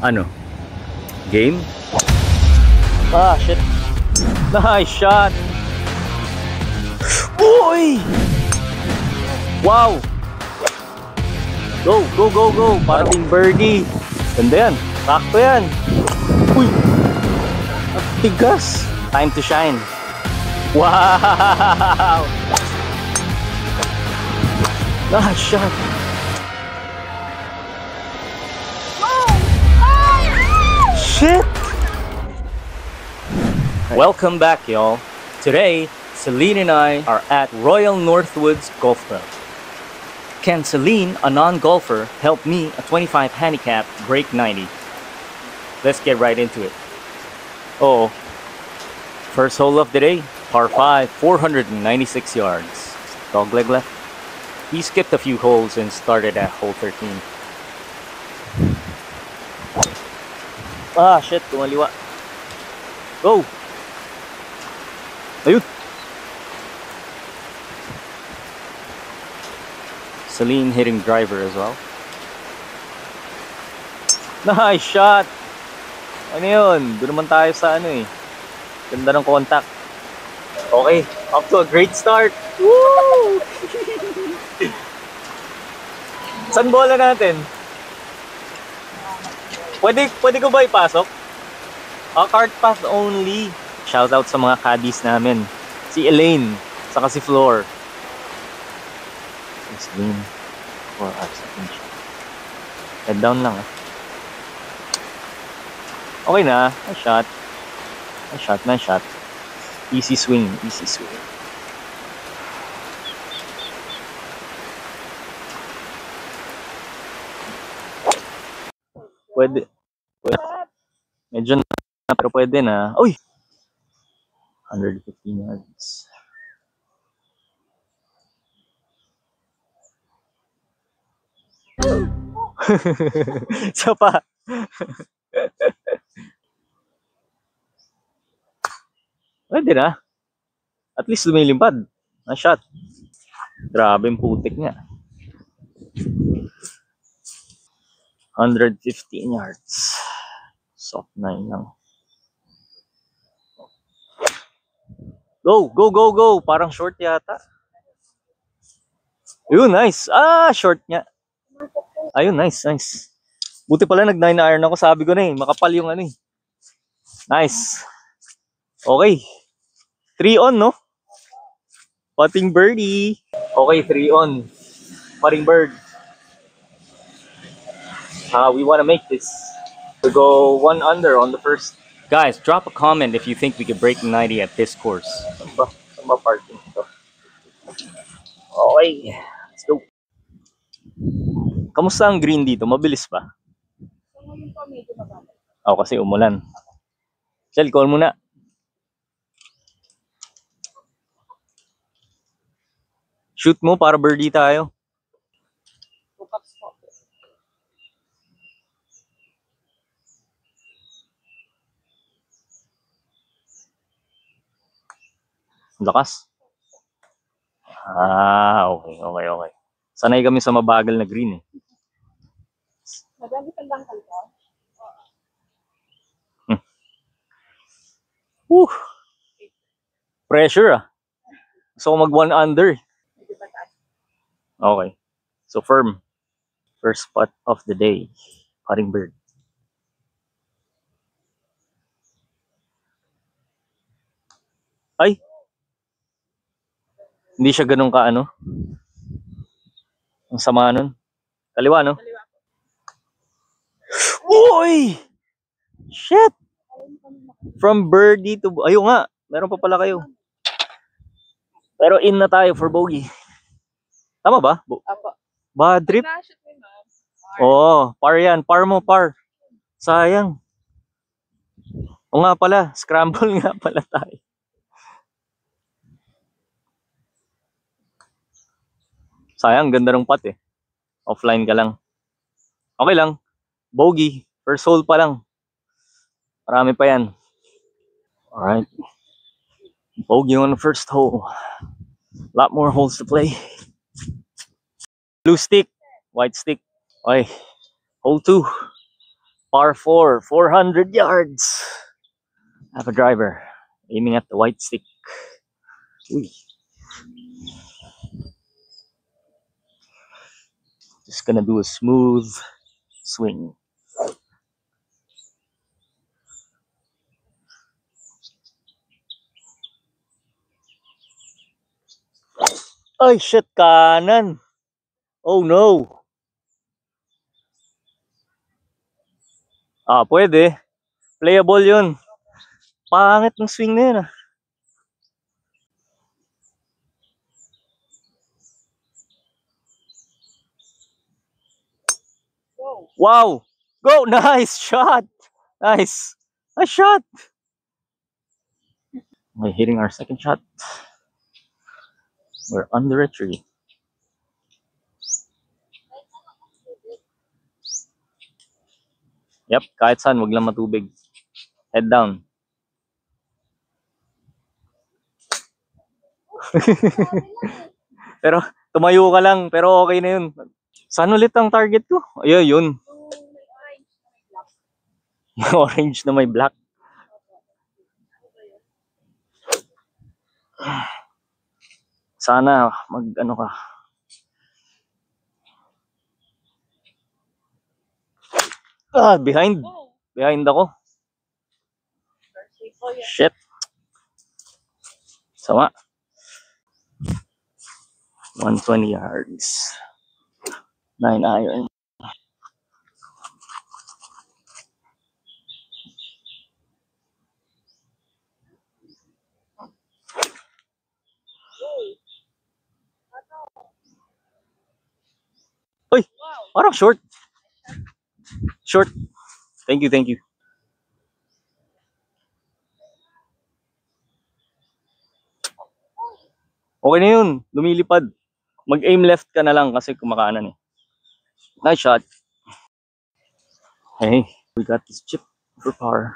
Ano? Game? Ah, shit. Nice shot. Uy! Wow! Go, go, go, go. Parating birdie. Ganda yan. Sakto yan. Uy! At tigas. Time to shine. Wow! Nice shot. Shit! Welcome back, y'all. Today, Celine and I are at Royal Northwoods Golf Club. Can Celine, a non-golfer, help me, a 25 handicap, break 90? Let's get right into it. Oh, first hole of the day, par 5, 496 yards. Dogleg left. He skipped a few holes and started at hole 13. Ah, shit, tumaliwa. Go! Ayun! Celine hitting driver as well. Nice shot! Ano yun? Doon naman tayo sa ano eh. Ganda ng contact. Okay, up to a great start. Woo! Saan bola natin? Pwede ko ba ipasok? Cart path only. Shoutout sa mga caddies namin. Si Elaine, saka si Floor. It's Elaine. 4 hours second shot. Head down lang ah. Okay na. Nice shot. Nice shot, nice shot. Easy swing, easy swing. Pwede. Medyo na, pero pwede na. Uy! 115 yards. Isa pa. Pwede na. At least lumilimpad. Na shot. Grabe yung putik niya. 115 yards. Soft 9 lang. Go, go, go, go. Parang short yata. Ayun, nice. Ah, short niya. Ayun, nice, nice. Buti pala nag 9 iron ako. Sabi ko na eh, makapal yung ano eh. Nice. Okay. 3 on, no? Putting birdie. Okay, 3 on. Putting bird. We want to make this. We go 1 under on the first. Guys, drop a comment if you think we could break 90 at this course. Saan ba parking ito? Okay, let's go. Kamusta ang green dito? Mabilis ba? Oo, kasi umulan. Shell, call muna. Shoot mo para birdie tayo. Lakas. Ah, okay, okay, okay. Sanay kami sa mabagal na green eh. Woo! Pressure ah. So mag 1 under. Okay. So firm. First putt of the day. Putting bird. Ay! Hindi siya ganun ka ano. Ang sama nun. Kaliwa no? Uy! Shit! From birdie to... Ayun nga. Meron pa pala kayo. Pero in na tayo for bogey. Tama ba? Apo. Bad trip? Oo. Par yan. Par mo, par. Sayang. O nga pala. Scramble nga pala tayo. Sayang. Ganda ng putt eh. Offline ka lang. Okay lang. Bogey. First hole pa lang. Marami pa yan. Alright. Bogey on the first hole. A lot more holes to play. Blue stick. White stick. Okay. Hole 2. Par 4, 400 yards. I have a driver aiming at the white stick. Uy. Just gonna do a smooth swing. Ay, shit, kanan. Oh no. Pwede. Playable yun. Pangit ng swing na yun ah. Wow. Go. Nice shot. Nice. Nice shot. We're hitting our second shot. We're under a tree. Yep, kahit saan, wag lang matubig. Head down. Pero tumayo ka lang, pero okay na yun. Saan ulit ang target ko? Ayun, yun. Yung orange na may black. Sana mag-ano ka. Behind. Behind ako. Shit. Sama. 120 yards. 9 iron. Uy, parang short. Short. Thank you, thank you. Okay na yun. Lumilipad. Mag-aim left ka na lang kasi kumakanan eh. Nice shot. Hey, we got this chip for par.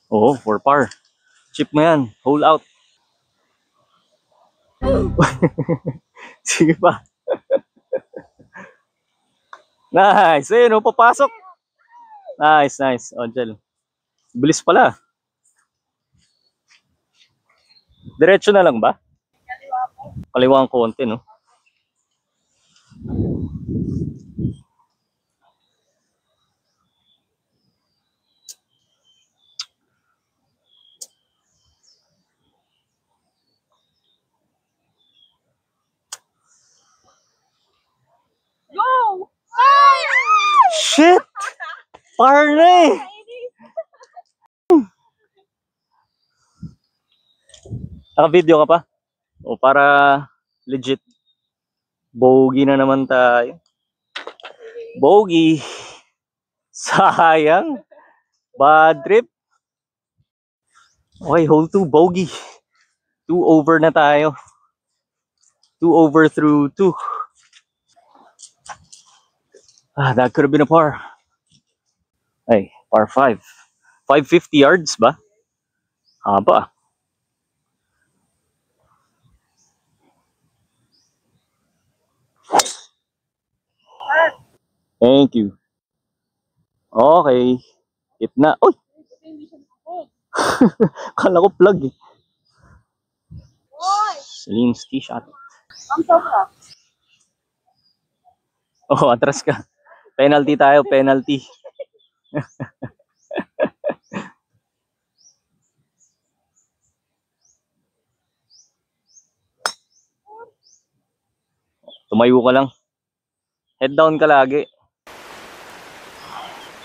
Oo, for par. Chip mo yan. Hole out. Sige pa. Nice. Ayun, papasok. Nice, nice. O, Jel. Bilis pala. Diretso na lang ba? Kaliwa ang konti, no? Go! Shit! Par na eh! Naka-video ka pa? O para legit. Bogey na naman tayo. Bogey. Sayang. Bad trip. Okay, hole 2, bogey. 2 over na tayo. 2 over through 2. That could have been a par. Ay, par 5. 550 yards ba? Haba. Thank you. Okay. Hit na. Uy! Kala ko plug eh. Celine's tee shot. Oh, atras ka. Penalty tayo, penalty. Tumayo ka lang. Head down ka lagi.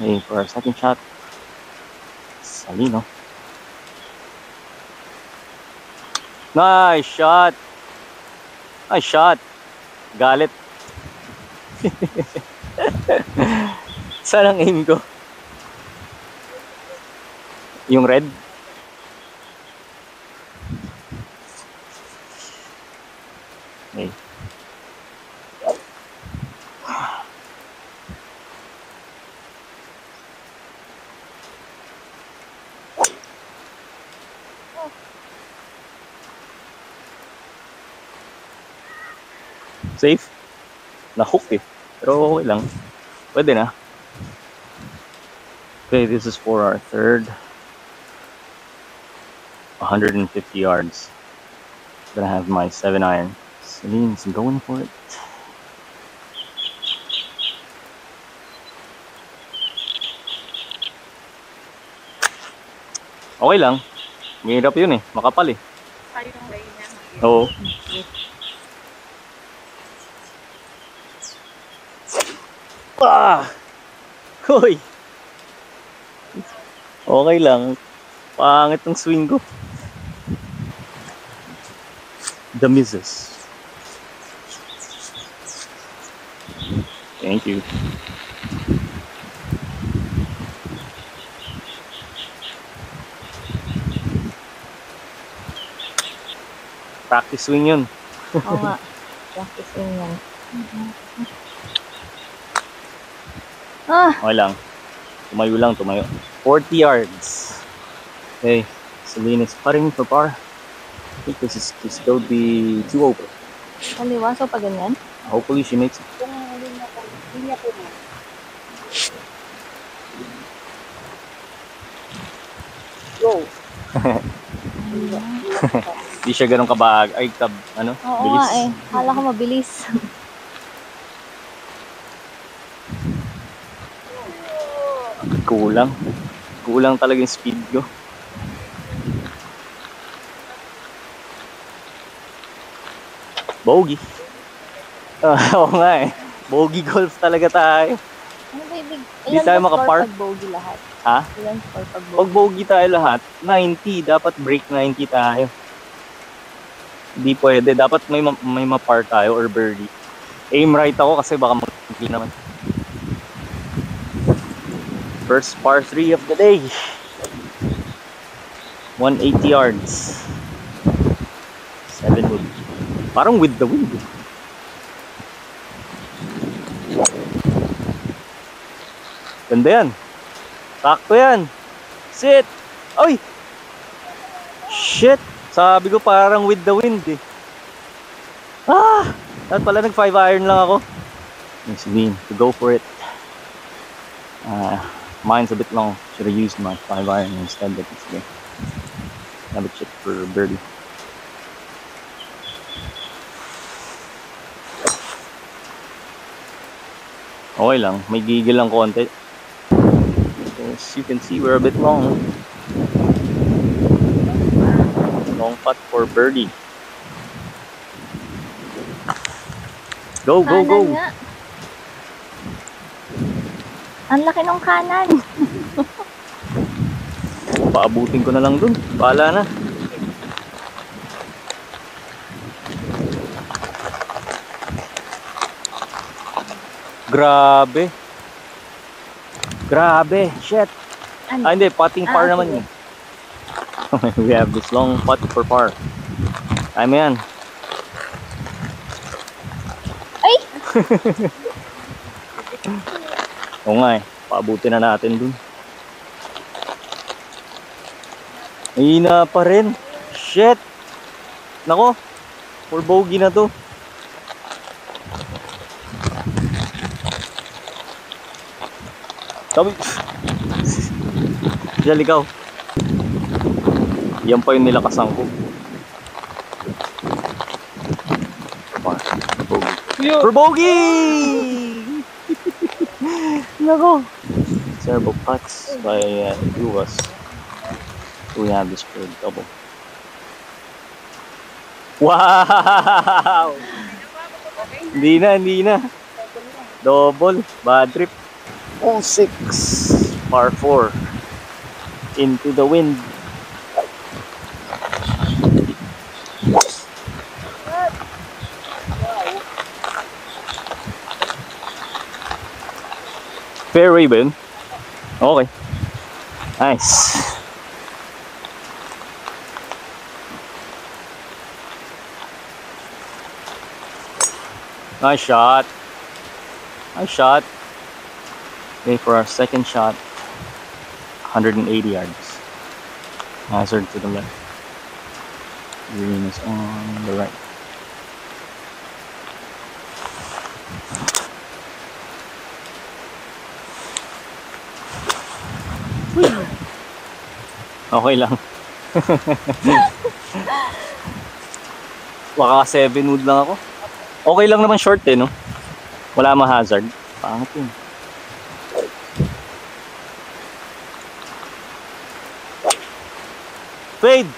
Okay, for our second shot. Salino. Nice shot. Nice shot. Galit. Saan ang aim ko? Yung red? Okay. Safe. Na-hook eh. Pero okay lang. Pwede na. Okay, this is for our third. 150 yards. Gonna have my 7-iron. Celine's going for it. Okay lang. Mahirap yun eh. Makapal eh. Tayo ng rain niya. Oo. Ah! Hoy! Okay lang. Pangit ng swing ko. The misses. Thank you. Practice swing yun. Oo nga. Practice yun yan. Ah! Okay lang. Tumayo lang, tumayo. 40 yards. Okay. Celine is putting for par. I think this will be 2 over. Kaliwa, so pa ganyan? Hopefully she makes it. Kung linya po na. Go. Hindi siya ganun kabag. Ay, ano? Oo Bilis. nga eh. Kala ko mabilis. Kulang. Kulang talaga yung speed ko. Bogey. Oo nga eh. Bogey golf talaga tayo. Ano ba ibig? Hindi tayo makapar. Pag bogey lahat. Ha? Ilan score pag Pag bogey? bogey tayo lahat, 90. Dapat break 90 tayo. Hindi pwede. Dapat may mapar tayo or birdie. Aim right ako kasi baka mag-bogey naman. First par 3 of the day. 180 yards. 7 wood. Parang with the wind. Ganda yan. Sakto yan. Sit. Oy! Shit. Sabi ko parang with the wind eh. Ah! Dapat pala nag 5-iron lang ako. Nice lean to go for it. Mine's a bit long. Should have used my 5-iron instead, but it's okay. Have a chip for birdie. Okay lang. May gigil lang konti. As you can see, we're a bit long. Long putt for birdie. Go, go, go! Kanan nga. Ang laki ng kanan. Paabutin ko na lang dun. Bahala na. Grabe. Grabe. Shit. Ano? Ah, hindi. Putting par Ah, naman sige. yun. We have this long putt for par. Ay mo yan. Ay! Oo nga eh. Paabutin na natin dun. Mahina pa rin. Shit. Nako. For bogey na to. Sabi. Diyan ikaw. Yan pa yung nilakasan ko. For bogey! Nako. Servo putts by Uvas. We have this for double. Wow! Hindi na, hindi na. Double. Bad trip. All 6. Par 4. Into the wind. Fairway ba yun? Okay. Nice. Nice shot. Nice shot. Okay, for our second shot, 180 yards. Hazard to the left. Green is on the right. Okay lang. Baka 7 wood lang ako. Okay lang naman short eh, no? Wala ma-hazard. Pangit yun. Fade!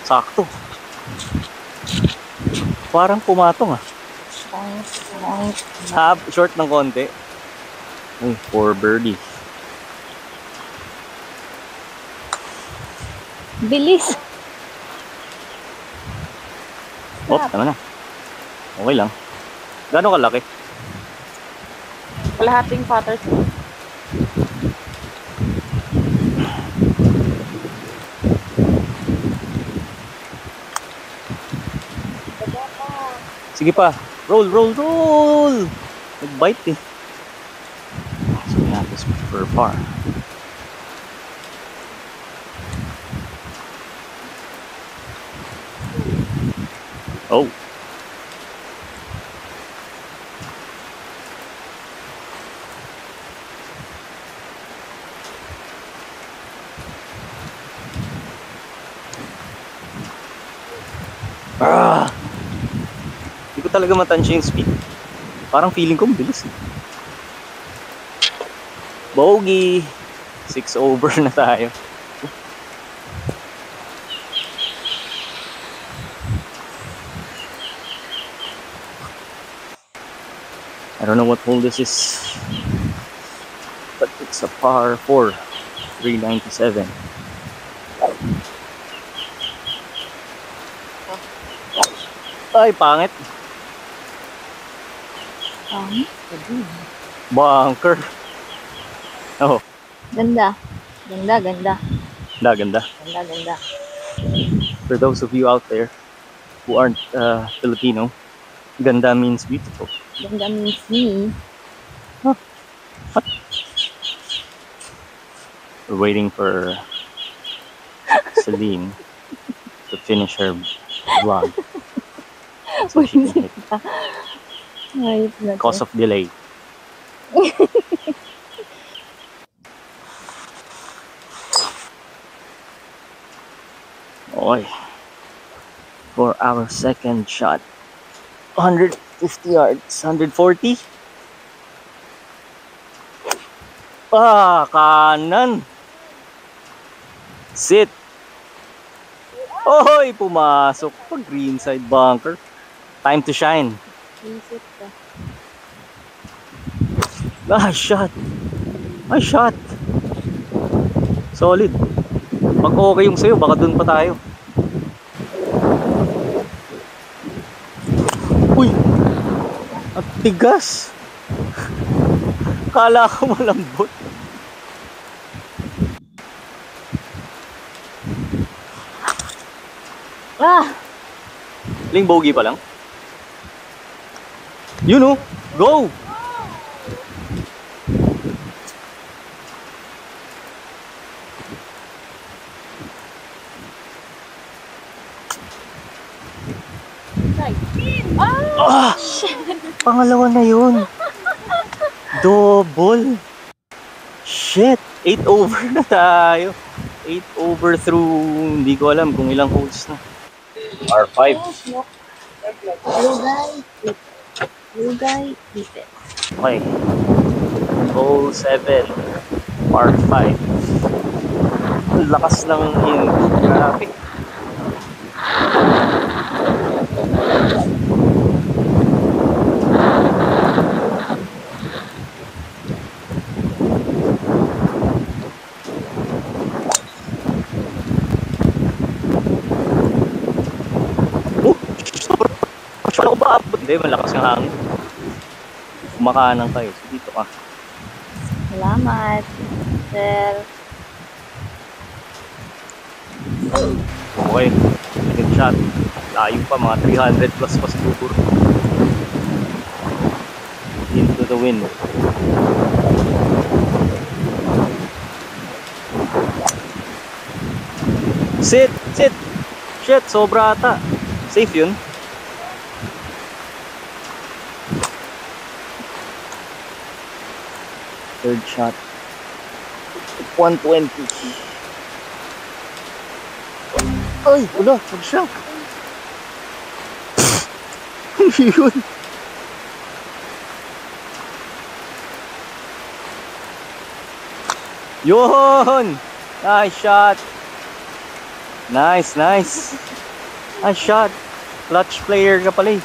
Sakto. Parang pumatong ah. Short ng konti. Uy, 4 birdie. Bilis. Oh, tama na. Okay lang. Gano'ng kalaki? Kalahating putters. Sige pa. Roll, roll, roll! Nag-bite eh. So we have this for par. Oh. Hindi ko talaga matansya yung speed. Parang feeling ko mabilis eh. Bogey! 6 over na tayo. I don't know what hole this is, but it's a par 4, 397. Ay, pangit. Bunker. Oh, Ganda. Ganda, ganda. ganda. Ganda, ganda. For those of you out there who aren't Filipino, ganda means beautiful. Ganda means me. We're waiting for Celine to finish her vlog. So she can hit Ayos na to. cause of delay. Okay. For our second shot. 150 yards. 140. Kanan. Sit. Oy, pumasok pa. Greenside bunker. Time to shine. Isip ka. Shot. Ay, shot. Solid. Pag okay yung sayo, baka dun pa tayo. Uy! At tigas! Kala ko malambot. Ling bogey pa lang. You know, go! Pangalawa na yun. Double. Shit. 8 over na tayo. 8 over through, hindi ko alam kung ilang holes na. R5. Blue guy, keep it. Okay. Hole 7. R5. Ang lakas ng input. Grabe. Ako ba abot? Hindi, malakas yung hangin. Kumakanan kayo. So, dito ka. Salamat, sir. Okay. Second shot. Layo pa. Mga 300 plus pa siguro. Into the wind. Sit! Sit! Shit! Sobra ata. Safe yun. Third shot. 120. Ay, wala, nag-shrunk. Yun. Yun! Nice shot! Nice, nice! Nice shot! Clutch player ka pala eh.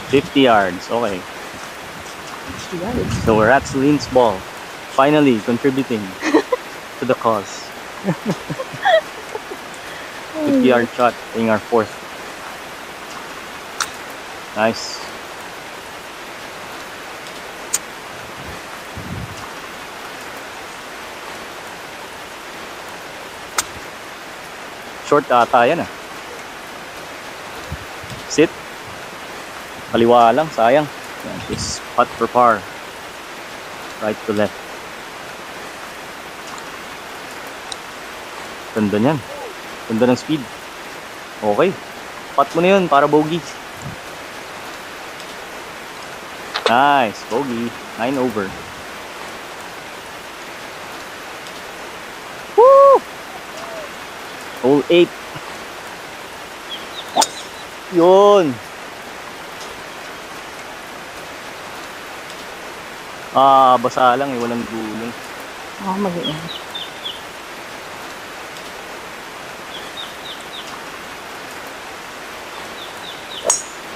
50 yards, okay. So we're at Celine's ball. Finally contributing to the cause. 50-yard shot being our fourth. Nice. Short ata yan ah. Sit. Kaliwa lang, sayang. Just putt for par. Right to left. Ganda niyan. Ganda ng speed. Okay. Putt mo na yun para bogey. Nice. Bogey. 9 over. Woo! Hole 8. Yun. Ah, basa lang eh. Walang gulong. Ako mag-iin.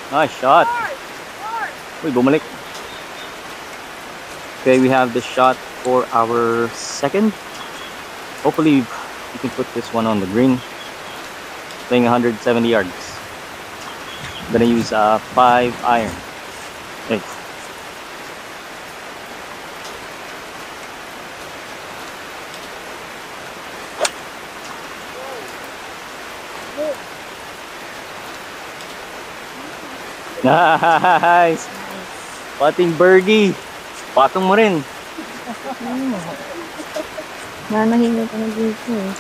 Nice shot. Uy, bumalik. Okay, we have the shot for our second. Hopefully, we can put this one on the green. Playing 170 yards. I'm gonna use a 5 iron. Okay. Nice! Pating birdie. Patong mo rin. Nanahinga ka na dito eh.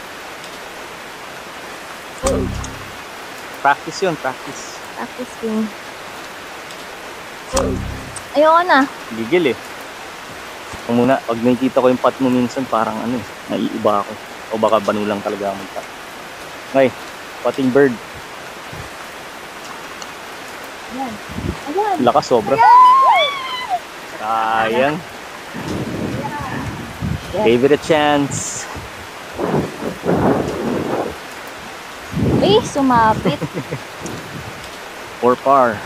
Practice yun, practice. Practice king. Ayoko na. Gigil eh. Ito muna, pag nakikita ko yung putt mo minsan, parang ano eh, naiiba ako. O baka banulang talaga ang putt. Okay, pating bird. Ayan. Ayan. Lakas sobra. Sayang. Gave it a chance. Eh, sumapit. For par.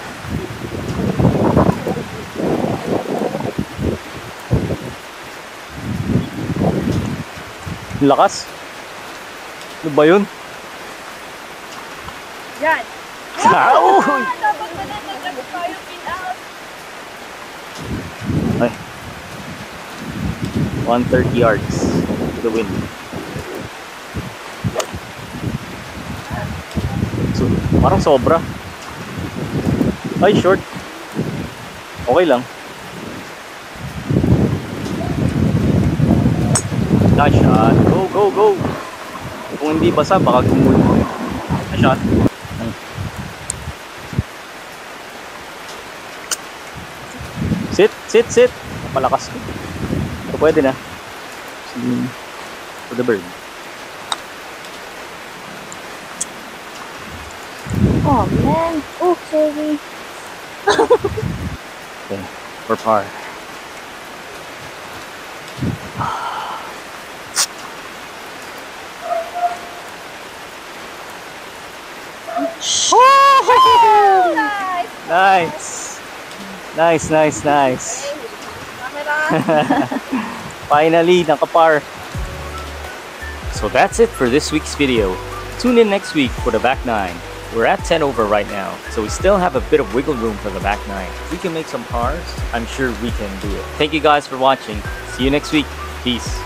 Lakas. Ano ba yun? Yan. Uy! Dapat na naglagot tayo pin out. Ay. 130 yards to the wind. So, parang sobra. Ay, short. Okay lang. Nice shot. Go, go, go. Kung hindi basa, baka gumulo. Nice shot. Sit, sit, sit. Napalakas ko. So, pwede na. For the bird. Oh, man. Oh, sorry. Okay, for par. Nice. Nice, nice, nice. Finally, nakapar. So that's it for this week's video. Tune in next week for the back nine. We're at 10 over right now, so we still have a bit of wiggle room for the back nine. If we can make some pars, I'm sure we can do it. Thank you guys for watching. See you next week. Peace.